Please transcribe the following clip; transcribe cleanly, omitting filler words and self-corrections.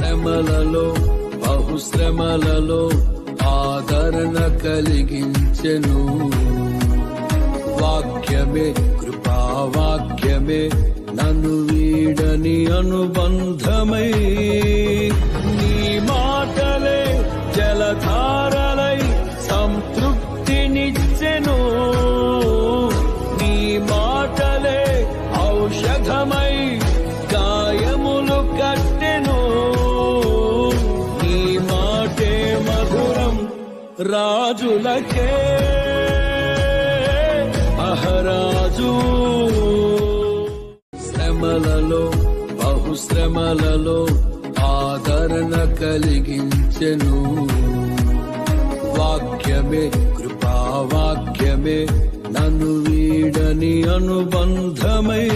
శ్రమలలో బహుశ్రమలలో ఆదరణ కలిగించెను. వాక్యమే కృపావాక్యమే నన్ను వీడని అనుబంధమై, నీ మాటలే జలధారలై సంతృప్తినిచ్చెను. నీ మాటలే ఔషధమై గాయములు కట్టెను. నీ మాటే మధురం రాజులకే మహారాజు. శ్రమలలో బహుశ్రమలలో ఆదరణ కలిగించెను. వాక్యమే కృపావాక్యమే నన్ను వీడని అనుబంధమై,